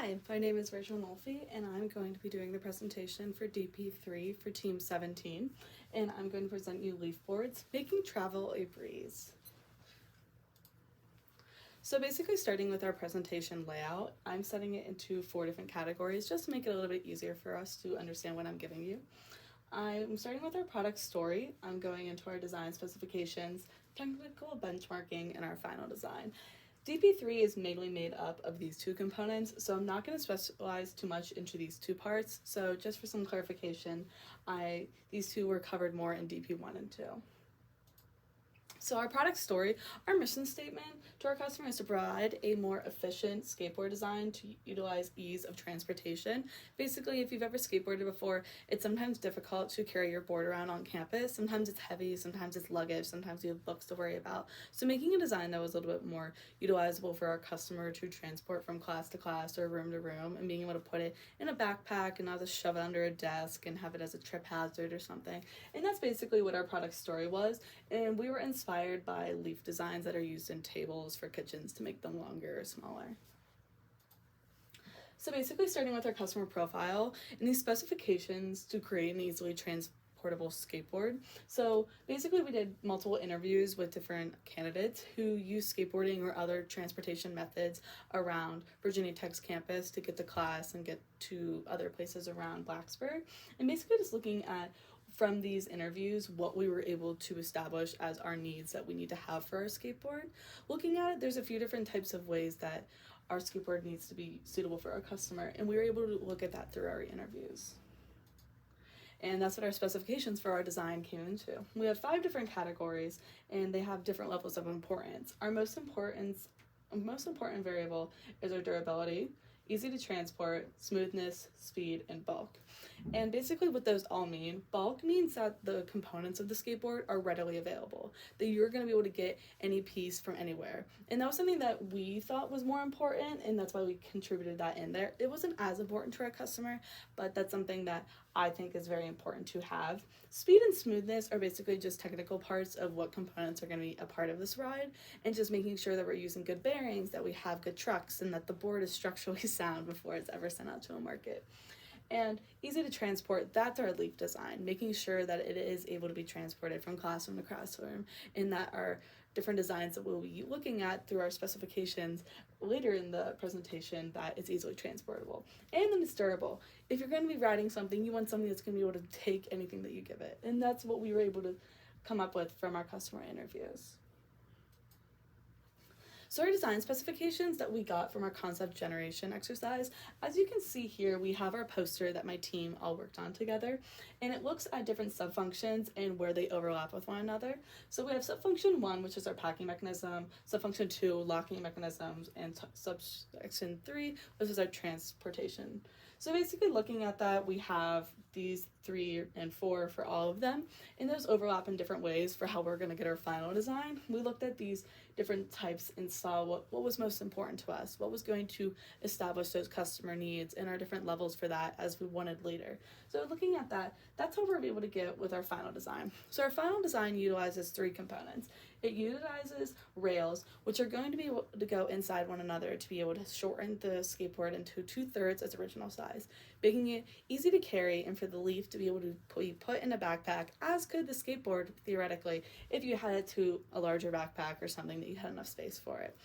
Hi, my name is Rachel Nolfi, and I'm going to be doing the presentation for DP3 for Team 17, and I'm going to present you leaf boards, making travel a breeze. So basically, starting with our presentation layout, I'm setting it into 4 different categories just to make it a little bit easier for us to understand what I'm giving you. I'm starting with our product story. I'm going into our design specifications, technical benchmarking, and our final design. DP3 is mainly made up of these 2 components, so I'm not going to specialize too much into these 2 parts. So just for some clarification, these 2 were covered more in DP1 and 2. So our product story, our mission statement to our customer is to provide a more efficient skateboard design to utilize ease of transportation. Basically, if you've ever skateboarded before, it's sometimes difficult to carry your board around on campus. Sometimes it's heavy, sometimes it's luggage, sometimes you have books to worry about. So making a design that was a little bit more utilizable for our customer to transport from class to class or room to room, and being able to put it in a backpack and not just shove it under a desk and have it as a trip hazard or something. And that's basically what our product story was. And we were inspired by leaf designs that are used in tables for kitchens to make them longer or smaller. So basically, starting with our customer profile and these specifications to create an easily transportable skateboard. So basically, we did multiple interviews with different candidates who use skateboarding or other transportation methods around Virginia Tech's campus to get to class and get to other places around Blacksburg, and basically just looking at from these interviews what we were able to establish as our needs that we need to have for our skateboard. Looking at it, there's a few different types of ways that our skateboard needs to be suitable for our customer, and we were able to look at that through our interviews. And that's what our specifications for our design came into. We have 5 different categories, and they have different levels of importance. Our most important variable is our durability, easy to transport, smoothness, speed, and bulk. And basically what those all mean, bulk means that the components of the skateboard are readily available, that you're going to be able to get any piece from anywhere. And that was something that we thought was more important, and that's why we contributed that in there. It wasn't as important to our customer, but that's something that I think is very important to have. Speed and smoothness are basically just technical parts of what components are going to be a part of this ride, and just making sure that we're using good bearings, that we have good trucks, and that the board is structurally sound before it's ever sent out to a market. And easy to transport, that's our leaf design, making sure that it is able to be transported from classroom to classroom, and that our different designs that we'll be looking at through our specifications later in the presentation, that it's easily transportable. And then it's durable. If you're going to be riding something, you want something that's going to be able to take anything that you give it. And that's what we were able to come up with from our customer interviews. So our design specifications that we got from our concept generation exercise, as you can see here, we have our poster that my team all worked on together, and it looks at different subfunctions and where they overlap with one another. So we have subfunction 1, which is our packing mechanism, subfunction 2, locking mechanisms, and subsection 3, which is our transportation. So basically looking at that, we have these 3 and 4 for all of them, and those overlap in different ways for how we're going to get our final design. We looked at these different types and saw what was most important to us, what was going to establish those customer needs, and our different levels for that as we wanted later. So looking at that, that's how we're able to get with our final design. So our final design utilizes 3 components. It utilizes rails, which are going to be able to go inside one another to be able to shorten the skateboard into 2/3 its original size, making it easy to carry and for the leaf to be able to be put in a backpack, as could the skateboard theoretically if you had it to a larger backpack or something that you had enough space for it.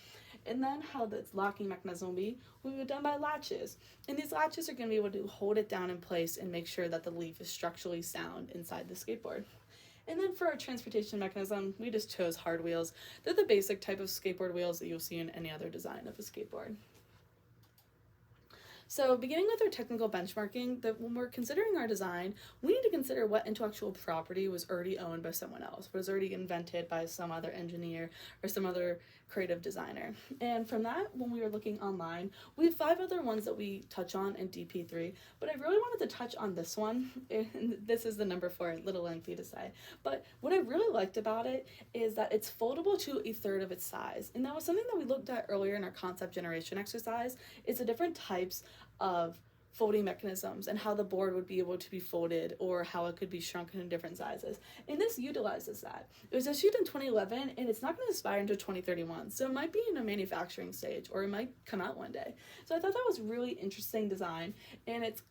And then how this locking mechanism will be done by latches. And these latches are going to be able to hold it down in place and make sure that the leaf is structurally sound inside the skateboard. And then for our transportation mechanism, we just chose hard wheels. They're the basic type of skateboard wheels that you'll see in any other design of a skateboard. So beginning with our technical benchmarking, that when we're considering our design, we need to consider what intellectual property was already owned by someone else, was already invented by some other engineer or some other creative designer. And from that, when we were looking online, we have 5 other ones that we touch on in DP3, but I really wanted to touch on this one, and this is the number 4, a little lengthy to say. But what I really liked about it is that it's foldable to 1/3 of its size, and that was something that we looked at earlier in our concept generation exercise. It's the different types of folding mechanisms and how the board would be able to be folded or how it could be shrunken in different sizes. And this utilizes that. It was issued in 2011 and it's not going to expire until 2031. So it might be in a manufacturing stage or it might come out one day. So I thought that was really interesting design, and it's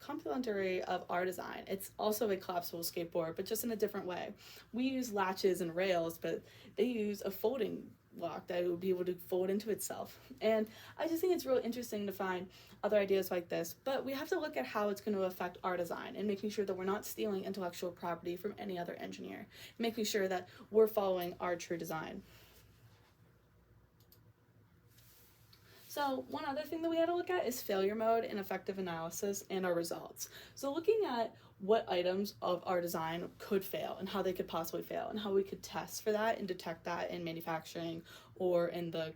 complementary of our design. It's also a collapsible skateboard, but just in a different way. We use latches and rails, but they use a folding lock that would be able to fold into itself. And I just think it's really interesting to find other ideas like this, but we have to look at how it's going to affect our design and making sure that we're not stealing intellectual property from any other engineer, making sure that we're following our true design. So one other thing that we had to look at is failure mode and effective analysis and our results. So looking at what items of our design could fail and how they could possibly fail and how we could test for that and detect that in manufacturing or in the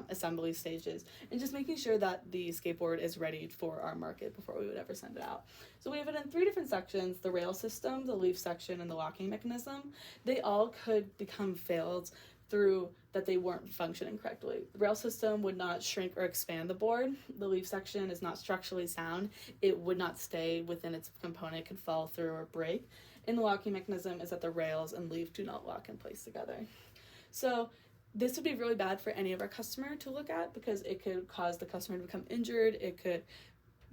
assembly stages, and just making sure that the skateboard is ready for our market before we would ever send it out. So we have it in 3 different sections: the rail system, the leaf section, and the locking mechanism. They all could become failed through that they weren't functioning correctly. The rail system would not shrink or expand the board. The leaf section is not structurally sound. It would not stay within its component. It could fall through or break. And the locking mechanism is that the rails and leaf do not lock in place together. So this would be really bad for any of our customer to look at because it could cause the customer to become injured. It could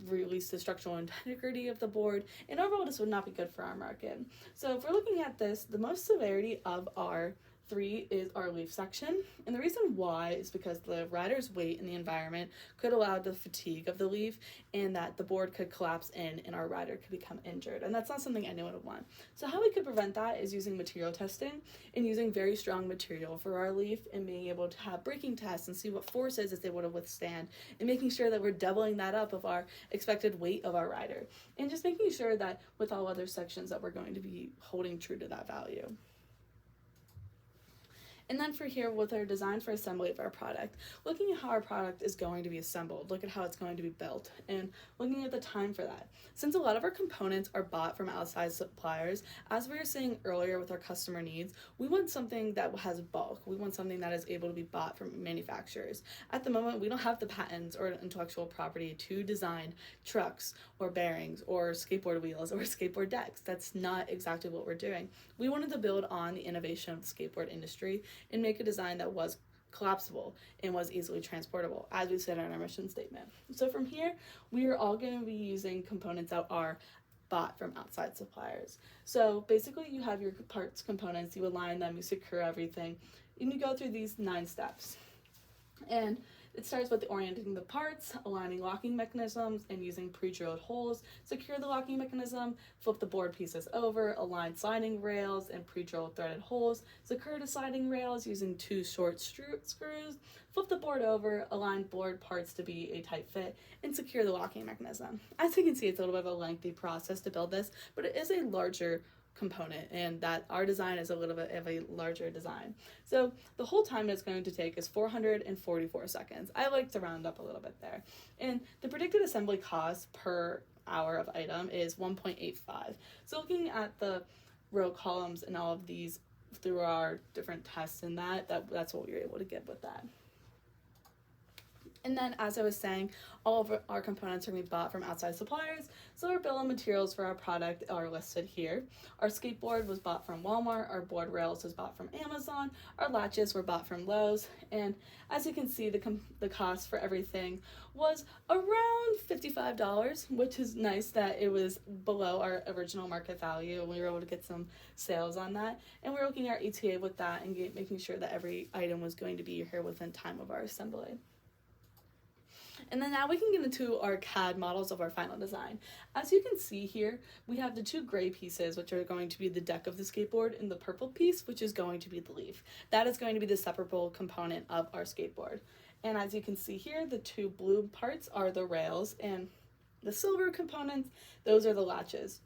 release the structural integrity of the board, and overall this would not be good for our market. So if we're looking at this, the most severity of our 3 is our leaf section, and the reason why is because the rider's weight in the environment could allow the fatigue of the leaf and that the board could collapse in and our rider could become injured, and that's not something anyone would want. So how we could prevent that is using material testing and using very strong material for our leaf and being able to have braking tests and see what forces it's able to withstand, and making sure that we're doubling that up of our expected weight of our rider, and just making sure that with all other sections that we're going to be holding true to that value. And then for here, with our design for assembly of our product, looking at how our product is going to be assembled, look at how it's going to be built, and looking at the time for that. Since a lot of our components are bought from outside suppliers, as we were saying earlier with our customer needs, we want something that has bulk. We want something that is able to be bought from manufacturers. At the moment, we don't have the patents or intellectual property to design trucks or bearings or skateboard wheels or skateboard decks. That's not exactly what we're doing. We wanted to build on the innovation of the skateboard industry and make a design that was collapsible and was easily transportable, as we said in our mission statement. So from here, we are all going to be using components that are bought from outside suppliers. So basically you have your parts components, you align them, you secure everything, and you go through these 9 steps. And it starts with orienting the parts, aligning locking mechanisms, and using pre-drilled holes. Secure the locking mechanism, flip the board pieces over, align sliding rails and pre-drilled threaded holes. Secure the sliding rails using 2 short screws. Flip the board over, align board parts to be a tight fit, and secure the locking mechanism. As you can see, it's a little bit of a lengthy process to build this, but it is a larger component, and that our design is a little bit of a larger design. So the whole time it's going to take is 444 seconds. I like to round up a little bit there. And the predicted assembly cost per hour of item is 1.85. So looking at the row columns and all of these through our different tests and that's what we were able to get with that. And then, as I was saying, all of our components are going to be bought from outside suppliers, so our bill of materials for our product are listed here. Our skateboard was bought from Walmart, our board rails was bought from Amazon, our latches were bought from Lowe's, and as you can see, the cost for everything was around $55, which is nice that it was below our original market value, and we were able to get some sales on that. And we're looking at our ETA with that and making sure that every item was going to be here within time of our assembly. And then now we can get into our CAD models of our final design. As you can see here, we have the 2 gray pieces, which are going to be the deck of the skateboard, and the purple piece, which is going to be the leaf. That is going to be the separable component of our skateboard. And as you can see here, the 2 blue parts are the rails, and the silver components, those are the latches.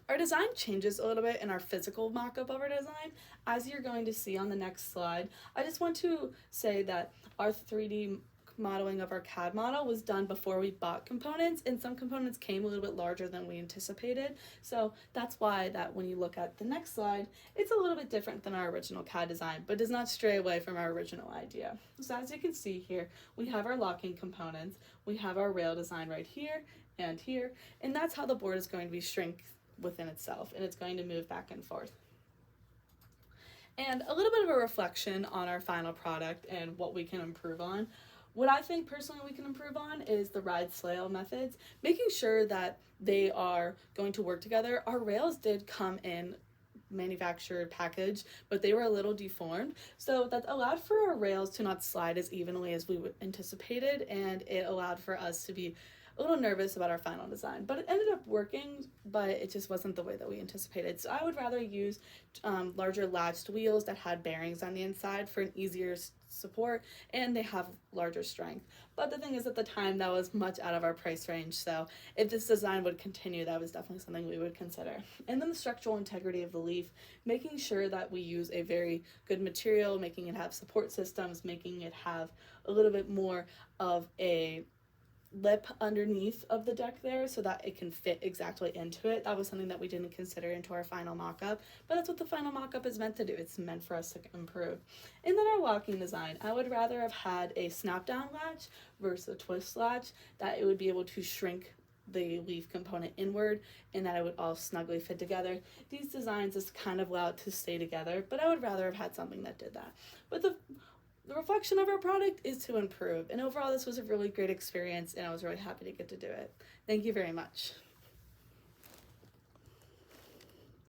Our design changes a little bit in our physical mock-up of our design, as you're going to see on the next slide. I just want to say that our 3D modeling of our CAD model was done before we bought components, and some components came a little bit larger than we anticipated. So that's why that when you look at the next slide, it's a little bit different than our original CAD design, but does not stray away from our original idea. So as you can see here, we have our locking components, we have our rail design right here, and that's how the board is going to be shrink within itself, and it's going to move back and forth. And a little bit of a reflection on our final product and what we can improve on. What I think personally we can improve on is the ride slail methods, making sure that they are going to work together. Our rails did come in manufactured package, but they were a little deformed, so that allowed for our rails to not slide as evenly as we anticipated, and it allowed for us to be a little nervous about our final design, but it ended up working, but it just wasn't the way that we anticipated. So I would rather use larger latched wheels that had bearings on the inside for an easier support, and they have larger strength. But the thing is, at the time, that was much out of our price range, so if this design would continue, that was definitely something we would consider. And then the structural integrity of the leaf, making sure that we use a very good material, making it have support systems, making it have a little bit more of a lip underneath of the deck there so that it can fit exactly into it. That was something that we didn't consider into our final mock-up, but that's what the final mock-up is meant to do. It's meant for us to improve. And then our locking design, I would rather have had a snap-down latch versus a twist latch, that it would be able to shrink the leaf component inward and that it would all snugly fit together. These designs is kind of allowed to stay together, but I would rather have had something that did that. But the reflection of our product is to improve, and overall this was a really great experience, and I was really happy to get to do it. Thank you very much.